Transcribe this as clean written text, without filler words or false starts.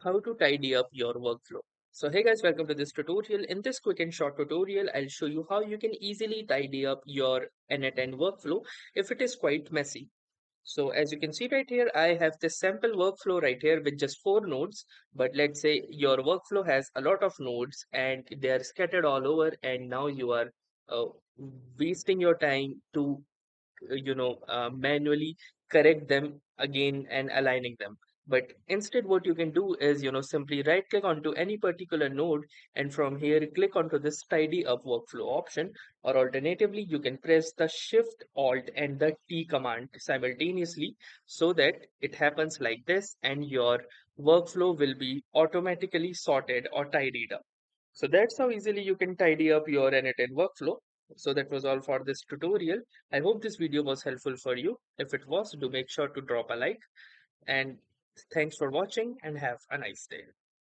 How to tidy up your workflow. So hey guys, welcome to this tutorial. In this quick and short tutorial, I'll show you how you can easily tidy up your n8n workflow if it is quite messy. So as you can see right here, I have this sample workflow right here with just 4 nodes. But let's say your workflow has a lot of nodes and they are scattered all over, and now you are uh, wasting your time to manually correct them again and aligning them. But instead what you can do is simply right click onto any particular node, and from here click onto this tidy up workflow option, or alternatively you can press the shift alt and the T command simultaneously, so that it happens like this and your workflow will be automatically sorted or tidied up. So that's how easily you can tidy up your n8n workflow. So that was all for this tutorial. I hope this video was helpful for you. If it was, do make sure to drop a like. And thanks for watching and have a nice day.